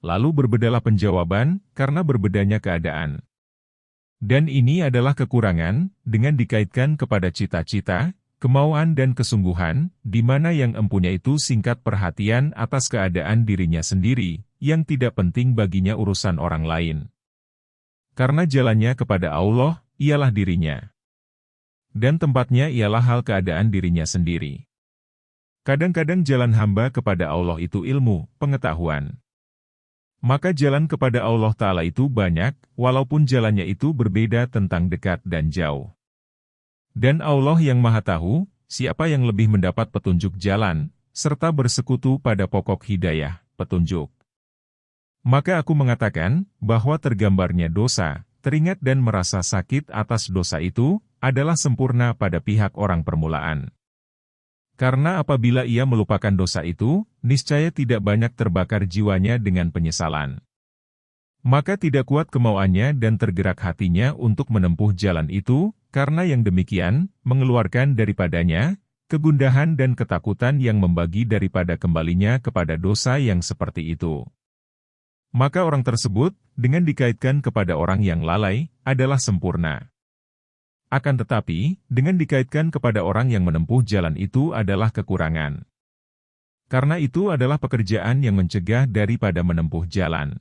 Lalu berbedalah penjawaban, karena berbedanya keadaan. Dan ini adalah kekurangan, dengan dikaitkan kepada cita-cita, kemauan dan kesungguhan, di mana yang empunya itu singkat perhatian atas keadaan dirinya sendiri, yang tidak penting baginya urusan orang lain. Karena jalannya kepada Allah, ialah dirinya. Dan tempatnya ialah hal keadaan dirinya sendiri. Kadang-kadang jalan hamba kepada Allah itu ilmu, pengetahuan. Maka jalan kepada Allah Ta'ala itu banyak, walaupun jalannya itu berbeda tentang dekat dan jauh. Dan Allah yang Maha Tahu, siapa yang lebih mendapat petunjuk jalan, serta bersekutu pada pokok hidayah, petunjuk. Maka aku mengatakan, bahwa tergambarnya dosa, teringat dan merasa sakit atas dosa itu, adalah sempurna pada pihak orang permulaan. Karena apabila ia melupakan dosa itu, niscaya tidak banyak terbakar jiwanya dengan penyesalan. Maka tidak kuat kemauannya dan tergerak hatinya untuk menempuh jalan itu, karena yang demikian, mengeluarkan daripadanya, kegundahan dan ketakutan yang membagi daripada kembalinya kepada dosa yang seperti itu. Maka orang tersebut, dengan dikaitkan kepada orang yang lalai, adalah sempurna. Akan tetapi, dengan dikaitkan kepada orang yang menempuh jalan itu adalah kekurangan. Karena itu adalah pekerjaan yang mencegah daripada menempuh jalan.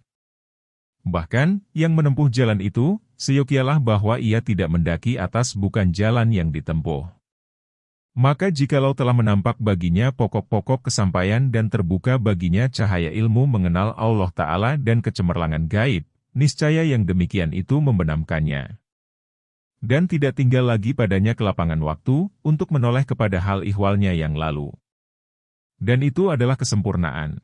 Bahkan, yang menempuh jalan itu, seyogialah bahwa ia tidak mendaki atas bukan jalan yang ditempuh. Maka jikalau telah menampak baginya pokok-pokok kesampaian dan terbuka baginya cahaya ilmu mengenal Allah Ta'ala dan kecemerlangan gaib, niscaya yang demikian itu membenamkannya. Dan tidak tinggal lagi padanya kelapangan waktu untuk menoleh kepada hal ihwalnya yang lalu. Dan itu adalah kesempurnaan.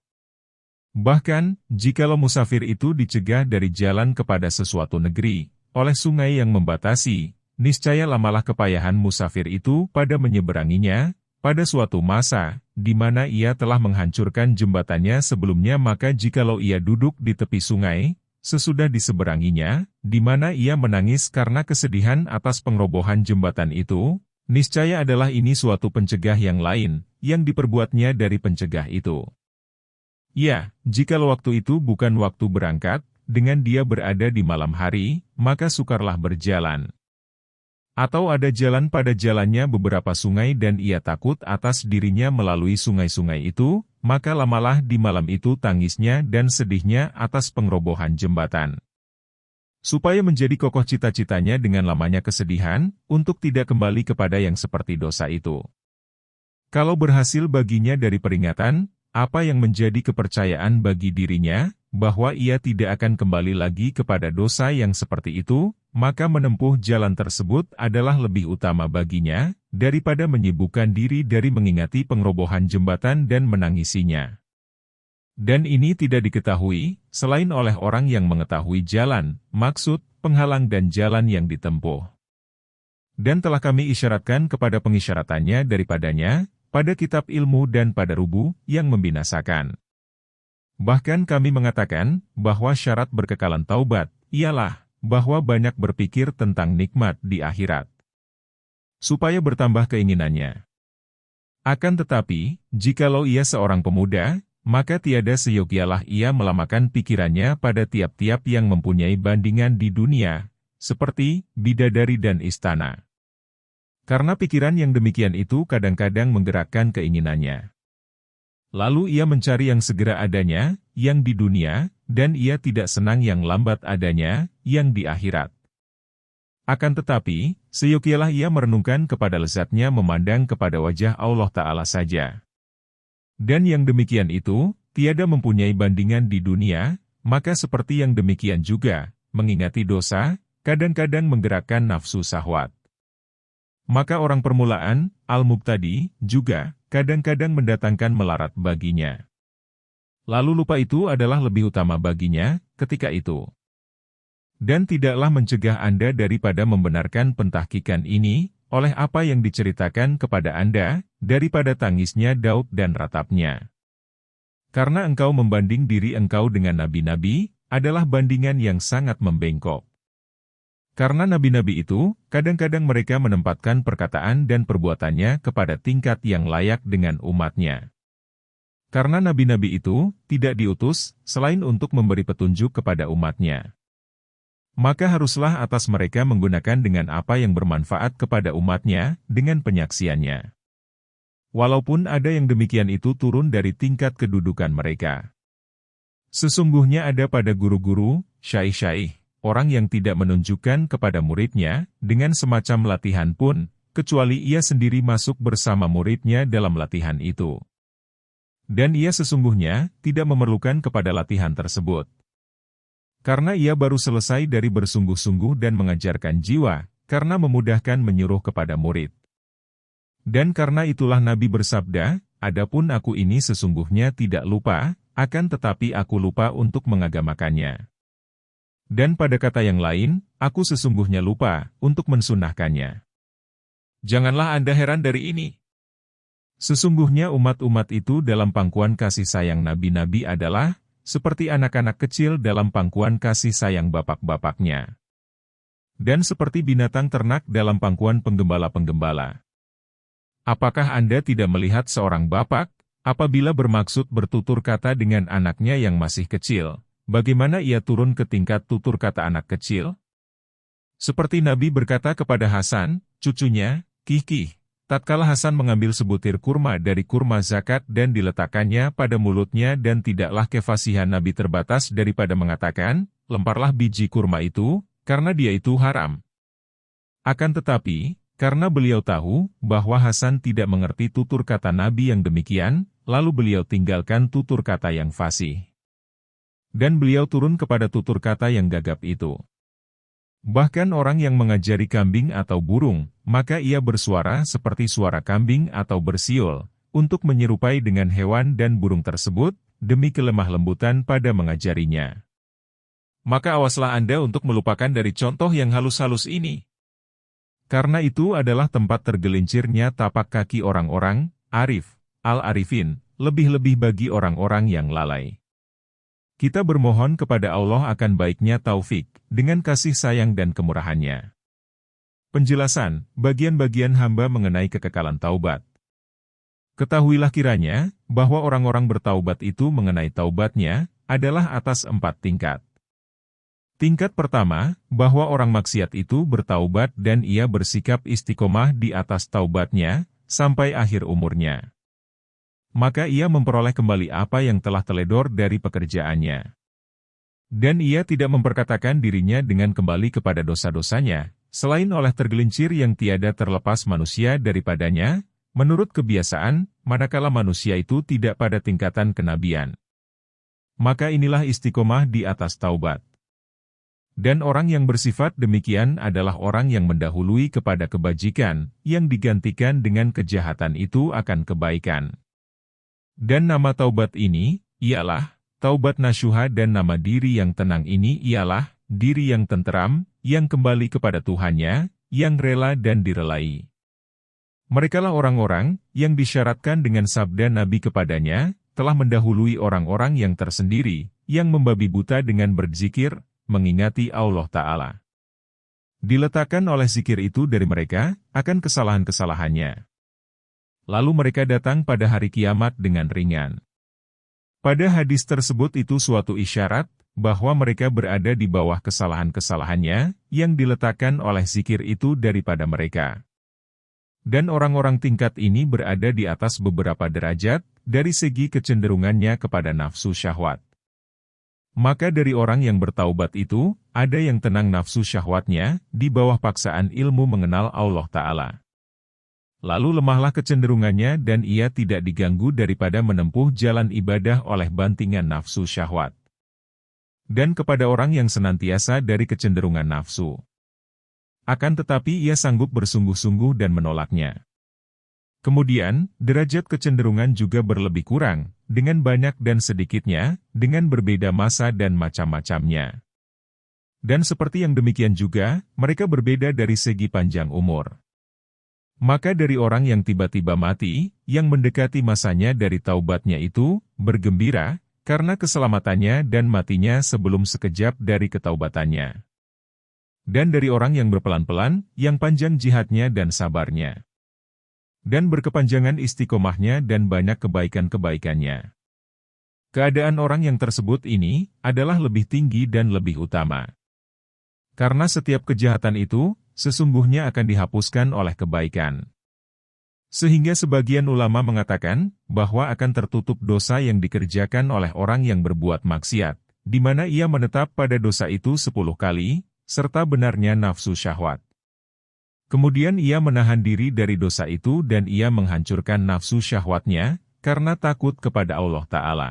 Bahkan, jikalau musafir itu dicegah dari jalan kepada sesuatu negeri, oleh sungai yang membatasi, niscaya lamalah kepayahan musafir itu pada menyeberanginya, pada suatu masa, di mana ia telah menghancurkan jembatannya sebelumnya maka jikalau ia duduk di tepi sungai, sesudah diseberanginya, di mana ia menangis karena kesedihan atas pengerobohan jembatan itu, niscaya adalah ini suatu pencegah yang lain, yang diperbuatnya dari pencegah itu. Ya, jikalau waktu itu bukan waktu berangkat, dengan dia berada di malam hari, maka sukarlah berjalan. Atau ada jalan pada jalannya beberapa sungai dan ia takut atas dirinya melalui sungai-sungai itu, maka lamalah di malam itu tangisnya dan sedihnya atas pengerobohan jembatan. Supaya menjadi kokoh cita-citanya dengan lamanya kesedihan, untuk tidak kembali kepada yang seperti dosa itu. Kalau berhasil baginya dari peringatan, apa yang menjadi kepercayaan bagi dirinya, bahwa ia tidak akan kembali lagi kepada dosa yang seperti itu, maka menempuh jalan tersebut adalah lebih utama baginya, daripada menyibukkan diri dari mengingati pengerobohan jembatan dan menangisinya. Dan ini tidak diketahui, selain oleh orang yang mengetahui jalan, maksud, penghalang dan jalan yang ditempuh. Dan telah kami isyaratkan kepada pengisyaratannya daripadanya, pada kitab ilmu dan pada rubu, yang membinasakan. Bahkan kami mengatakan, bahwa syarat berkekalan taubat, ialah, bahwa banyak berpikir tentang nikmat di akhirat. Supaya bertambah keinginannya. Akan tetapi, jikalau ia seorang pemuda, maka tiada seyogialah ia melamakan pikirannya pada tiap-tiap yang mempunyai bandingan di dunia, seperti bidadari dan istana. Karena pikiran yang demikian itu kadang-kadang menggerakkan keinginannya. Lalu ia mencari yang segera adanya, yang di dunia, dan ia tidak senang yang lambat adanya, yang di akhirat. Akan tetapi, seyogialah ia merenungkan kepada lezatnya memandang kepada wajah Allah Ta'ala saja. Dan yang demikian itu, tiada mempunyai bandingan di dunia, maka seperti yang demikian juga, mengingati dosa, kadang-kadang menggerakkan nafsu syahwat. Maka orang permulaan, al-mubtadi, juga, kadang-kadang mendatangkan melarat baginya. Lalu lupa itu adalah lebih utama baginya, ketika itu. Dan tidaklah mencegah Anda daripada membenarkan pentahkikan ini, oleh apa yang diceritakan kepada Anda, daripada tangisnya Daud dan ratapnya. Karena engkau membanding diri engkau dengan nabi-nabi, adalah bandingan yang sangat membengkok. Karena nabi-nabi itu, kadang-kadang mereka menempatkan perkataan dan perbuatannya kepada tingkat yang layak dengan umatnya. Karena nabi-nabi itu, tidak diutus, selain untuk memberi petunjuk kepada umatnya. Maka haruslah atas mereka menggunakan dengan apa yang bermanfaat kepada umatnya, dengan penyaksiannya. Walaupun ada yang demikian itu turun dari tingkat kedudukan mereka. Sesungguhnya ada pada guru-guru, syaikh-syaikh, orang yang tidak menunjukkan kepada muridnya, dengan semacam latihan pun, kecuali ia sendiri masuk bersama muridnya dalam latihan itu. Dan ia sesungguhnya tidak memerlukan kepada latihan tersebut. Karena ia baru selesai dari bersungguh-sungguh dan mengajarkan jiwa, karena memudahkan menyuruh kepada murid. Dan karena itulah Nabi bersabda, "Adapun aku ini sesungguhnya tidak lupa, akan tetapi aku lupa untuk mengagamakannya." Dan pada kata yang lain, aku sesungguhnya lupa untuk mensunahkannya. Janganlah Anda heran dari ini. Sesungguhnya umat-umat itu dalam pangkuan kasih sayang nabi-nabi adalah seperti anak-anak kecil dalam pangkuan kasih sayang bapak-bapaknya. Dan seperti binatang ternak dalam pangkuan penggembala-penggembala. Apakah Anda tidak melihat seorang bapak, apabila bermaksud bertutur kata dengan anaknya yang masih kecil, bagaimana ia turun ke tingkat tutur kata anak kecil? Seperti Nabi berkata kepada Hasan, cucunya, "Kih-kih." Tatkala Hasan mengambil sebutir kurma dari kurma zakat dan diletakkannya pada mulutnya dan tidaklah kefasihan Nabi terbatas daripada mengatakan, "Lemparlah biji kurma itu, karena dia itu haram." Akan tetapi, karena beliau tahu bahwa Hasan tidak mengerti tutur kata Nabi yang demikian, lalu beliau tinggalkan tutur kata yang fasih. Dan beliau turun kepada tutur kata yang gagap itu. Bahkan orang yang mengajari kambing atau burung, maka ia bersuara seperti suara kambing atau bersiul, untuk menyerupai dengan hewan dan burung tersebut, demi kelemah lembutan pada mengajarinya. Maka awaslah Anda untuk melupakan dari contoh yang halus-halus ini. Karena itu adalah tempat tergelincirnya tapak kaki orang-orang, arif, al-arifin, lebih-lebih bagi orang-orang yang lalai. Kita bermohon kepada Allah akan baiknya taufik, dengan kasih sayang dan kemurahannya. Penjelasan, bagian-bagian hamba mengenai kekekalan taubat. Ketahuilah kiranya, bahwa orang-orang bertaubat itu mengenai taubatnya, adalah atas 4 tingkat. Tingkat pertama, bahwa orang maksiat itu bertaubat dan ia bersikap istiqomah di atas taubatnya, sampai akhir umurnya. Maka ia memperoleh kembali apa yang telah teledor dari pekerjaannya. Dan ia tidak memperkatakan dirinya dengan kembali kepada dosa-dosanya, selain oleh tergelincir yang tiada terlepas manusia daripadanya, menurut kebiasaan, manakala manusia itu tidak pada tingkatan kenabian. Maka inilah istiqomah di atas taubat. Dan orang yang bersifat demikian adalah orang yang mendahului kepada kebajikan, yang digantikan dengan kejahatan itu akan kebaikan. Dan nama taubat ini, ialah, taubat nasuha dan nama diri yang tenang ini ialah, diri yang tenteram, yang kembali kepada Tuhannya, yang rela dan direlai. Merekalah orang-orang, yang disyaratkan dengan sabda Nabi kepadanya, telah mendahului orang-orang yang tersendiri, yang membabi buta dengan berzikir, mengingati Allah Ta'ala. Diletakkan oleh zikir itu dari mereka, akan kesalahan-kesalahannya. Lalu mereka datang pada hari kiamat dengan ringan. Pada hadis tersebut itu suatu isyarat, bahwa mereka berada di bawah kesalahan-kesalahannya, yang diletakkan oleh zikir itu daripada mereka. Dan orang-orang tingkat ini berada di atas beberapa derajat, dari segi kecenderungannya kepada nafsu syahwat. Maka dari orang yang bertaubat itu, ada yang tenang nafsu syahwatnya, di bawah paksaan ilmu mengenal Allah Ta'ala. Lalu lemahlah kecenderungannya dan ia tidak diganggu daripada menempuh jalan ibadah oleh bantingan nafsu syahwat. Dan kepada orang yang senantiasa dari kecenderungan nafsu. Akan tetapi ia sanggup bersungguh-sungguh dan menolaknya. Kemudian, derajat kecenderungan juga berlebih kurang, dengan banyak dan sedikitnya, dengan berbeda masa dan macam-macamnya. Dan seperti yang demikian juga, mereka berbeda dari segi panjang umur. Maka dari orang yang tiba-tiba mati, yang mendekati masanya dari taubatnya itu, bergembira, karena keselamatannya dan matinya sebelum sekejap dari ketaubatannya. Dan dari orang yang berpelan-pelan, yang panjang jihadnya dan sabarnya. Dan berkepanjangan istiqomahnya dan banyak kebaikan-kebaikannya. Keadaan orang yang tersebut ini, adalah lebih tinggi dan lebih utama. Karena setiap kejahatan itu, sesungguhnya akan dihapuskan oleh kebaikan. Sehingga sebagian ulama mengatakan, bahwa akan tertutup dosa yang dikerjakan oleh orang yang berbuat maksiat, di mana ia menetap pada dosa itu 10 kali, serta benarnya nafsu syahwat. Kemudian ia menahan diri dari dosa itu dan ia menghancurkan nafsu syahwatnya, karena takut kepada Allah Ta'ala.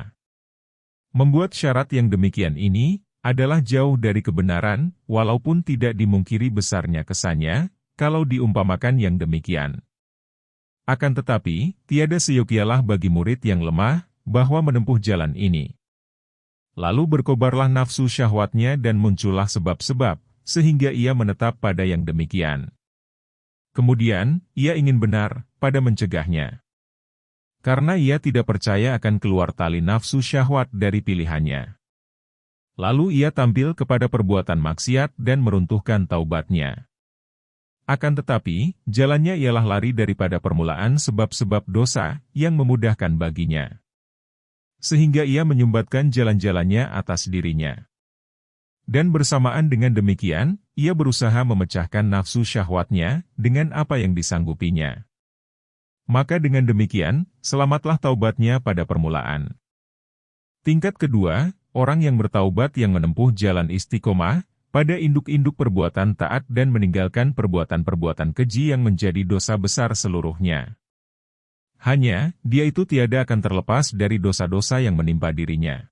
Membuat syarat yang demikian ini adalah jauh dari kebenaran, walaupun tidak dimungkiri besarnya kesannya, kalau diumpamakan yang demikian. Akan tetapi, tiada seyogialah bagi murid yang lemah, bahwa menempuh jalan ini. Lalu berkobarlah nafsu syahwatnya dan muncullah sebab-sebab, sehingga ia menetap pada yang demikian. Kemudian, ia ingin benar, pada mencegahnya. Karena ia tidak percaya akan keluar tali nafsu syahwat dari pilihannya. Lalu ia tampil kepada perbuatan maksiat dan meruntuhkan taubatnya. Akan tetapi, jalannya ialah lari daripada permulaan sebab-sebab dosa yang memudahkan baginya. Sehingga ia menyumbatkan jalan-jalannya atas dirinya. Dan bersamaan dengan demikian, ia berusaha memecahkan nafsu syahwatnya dengan apa yang disanggupinya. Maka dengan demikian, selamatlah taubatnya pada permulaan. Tingkat kedua, orang yang bertaubat yang menempuh jalan istiqomah, pada induk-induk perbuatan taat dan meninggalkan perbuatan-perbuatan keji yang menjadi dosa besar seluruhnya. Hanya, dia itu tiada akan terlepas dari dosa-dosa yang menimpa dirinya.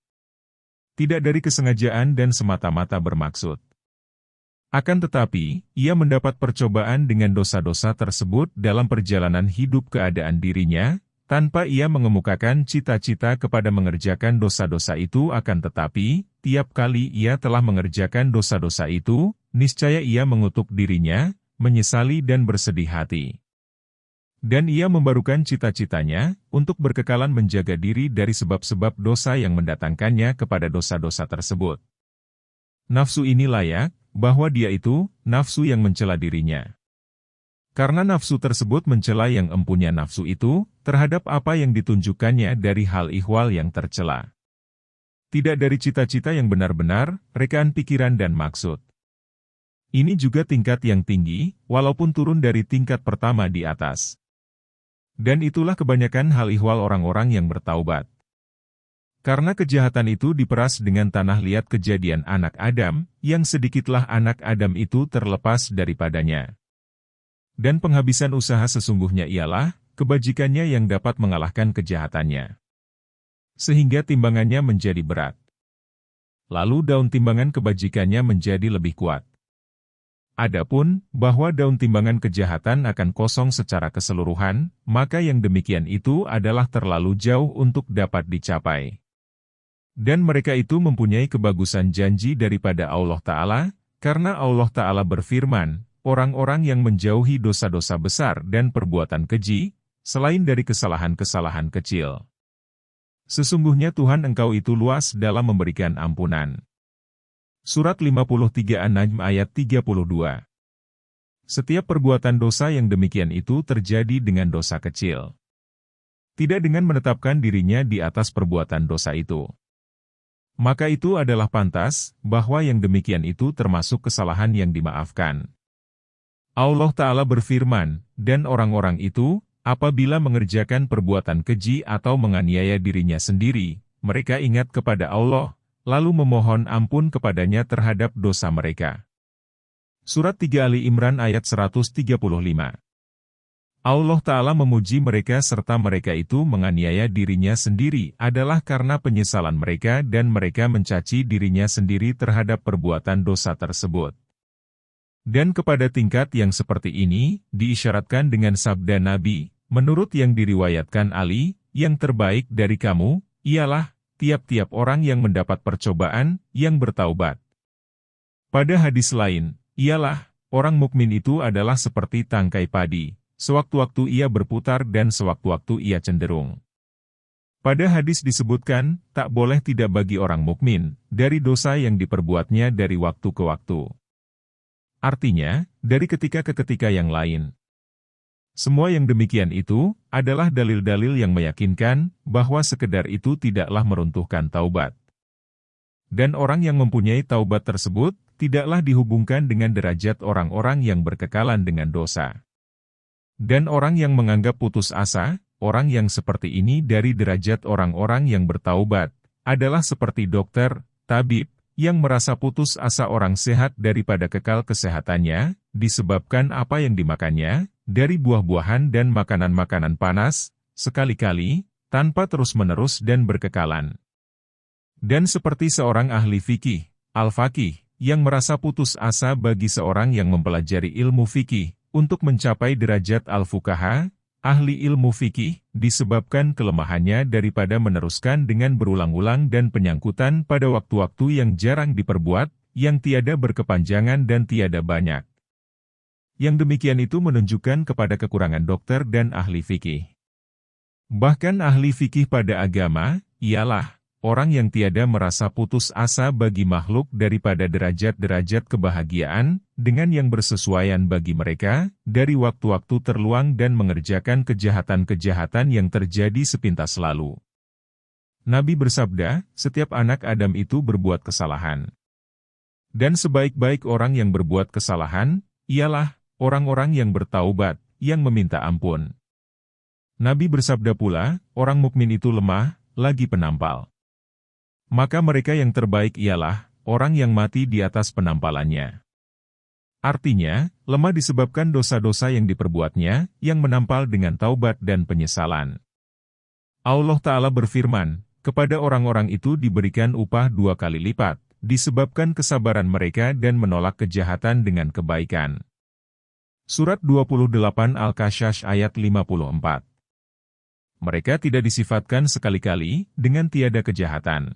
Tidak dari kesengajaan dan semata-mata bermaksud. Akan tetapi, ia mendapat percobaan dengan dosa-dosa tersebut dalam perjalanan hidup keadaan dirinya, tanpa ia mengemukakan cita-cita kepada mengerjakan dosa-dosa itu. Akan tetapi, tiap kali ia telah mengerjakan dosa-dosa itu, niscaya ia mengutuk dirinya, menyesali dan bersedih hati. Dan ia membarukan cita-citanya, untuk berkekalan menjaga diri dari sebab-sebab dosa yang mendatangkannya kepada dosa-dosa tersebut. Nafsu ini layak, bahwa dia itu, nafsu yang mencela dirinya. Karena nafsu tersebut mencela yang empunya nafsu itu, terhadap apa yang ditunjukkannya dari hal ihwal yang tercela. Tidak dari cita-cita yang benar-benar, rekaan pikiran dan maksud. Ini juga tingkat yang tinggi, walaupun turun dari tingkat pertama di atas. Dan itulah kebanyakan hal ihwal orang-orang yang bertaubat. Karena kejahatan itu diperas dengan tanah liat kejadian anak Adam, yang sedikitlah anak Adam itu terlepas daripadanya. Dan penghabisan usaha sesungguhnya ialah, kebajikannya yang dapat mengalahkan kejahatannya. Sehingga timbangannya menjadi berat. Lalu daun timbangan kebajikannya menjadi lebih kuat. Adapun, bahwa daun timbangan kejahatan akan kosong secara keseluruhan, maka yang demikian itu adalah terlalu jauh untuk dapat dicapai. Dan mereka itu mempunyai kebagusan janji daripada Allah Ta'ala, karena Allah Ta'ala berfirman, orang-orang yang menjauhi dosa-dosa besar dan perbuatan keji, selain dari kesalahan-kesalahan kecil. Sesungguhnya Tuhan engkau itu luas dalam memberikan ampunan. Surat 53 An-Najm ayat 32. Setiap perbuatan dosa yang demikian itu terjadi dengan dosa kecil. Tidak dengan menetapkan dirinya di atas perbuatan dosa itu. Maka itu adalah pantas, bahwa yang demikian itu termasuk kesalahan yang dimaafkan. Allah Ta'ala berfirman, dan orang-orang itu, apabila mengerjakan perbuatan keji atau menganiaya dirinya sendiri, mereka ingat kepada Allah, lalu memohon ampun kepadanya terhadap dosa mereka. Surat 3 Ali Imran ayat 135. Allah Ta'ala memuji mereka serta mereka itu menganiaya dirinya sendiri adalah karena penyesalan mereka dan mereka mencaci dirinya sendiri terhadap perbuatan dosa tersebut. Dan kepada tingkat yang seperti ini, diisyaratkan dengan sabda Nabi, menurut yang diriwayatkan Ali, yang terbaik dari kamu, ialah, tiap-tiap orang yang mendapat percobaan, yang bertaubat. Pada hadis lain, ialah, orang mukmin itu adalah seperti tangkai padi. Sewaktu-waktu ia berputar dan sewaktu-waktu ia cenderung. Pada hadis disebutkan, tak boleh tidak bagi orang mukmin, dari dosa yang diperbuatnya dari waktu ke waktu. Artinya, dari ketika ke ketika yang lain. Semua yang demikian itu, adalah dalil-dalil yang meyakinkan, bahwa sekedar itu tidaklah meruntuhkan taubat. Dan orang yang mempunyai taubat tersebut, tidaklah dihubungkan dengan derajat orang-orang yang berkekalan dengan dosa. Dan orang yang menganggap putus asa, orang yang seperti ini dari derajat orang-orang yang bertaubat, adalah seperti dokter, tabib, yang merasa putus asa orang sehat daripada kekal kesehatannya, disebabkan apa yang dimakannya, dari buah-buahan dan makanan-makanan panas, sekali-kali, tanpa terus-menerus dan berkekalan. Dan seperti seorang ahli fikih, al-faqih, yang merasa putus asa bagi seorang yang mempelajari ilmu fikih, untuk mencapai derajat al-fuqaha, ahli ilmu fikih, disebabkan kelemahannya daripada meneruskan dengan berulang-ulang dan penyangkutan pada waktu-waktu yang jarang diperbuat, yang tiada berkepanjangan dan tiada banyak. Yang demikian itu menunjukkan kepada kekurangan dokter dan ahli fikih. Bahkan ahli fikih pada agama, ialah orang yang tiada merasa putus asa bagi makhluk daripada derajat-derajat kebahagiaan, dengan yang bersesuaian bagi mereka, dari waktu-waktu terluang dan mengerjakan kejahatan-kejahatan yang terjadi sepintas lalu. Nabi bersabda, setiap anak Adam itu berbuat kesalahan. Dan sebaik-baik orang yang berbuat kesalahan, ialah orang-orang yang bertaubat, yang meminta ampun. Nabi bersabda pula, orang mukmin itu lemah, lagi penampal. Maka mereka yang terbaik ialah orang yang mati di atas penampalannya. Artinya, lemah disebabkan dosa-dosa yang diperbuatnya, yang menampal dengan taubat dan penyesalan. Allah Ta'ala berfirman, kepada orang-orang itu diberikan upah 2 kali lipat, disebabkan kesabaran mereka dan menolak kejahatan dengan kebaikan. Surat 28 Al-Qasas ayat 54. Mereka tidak disifatkan sekali-kali dengan tiada kejahatan.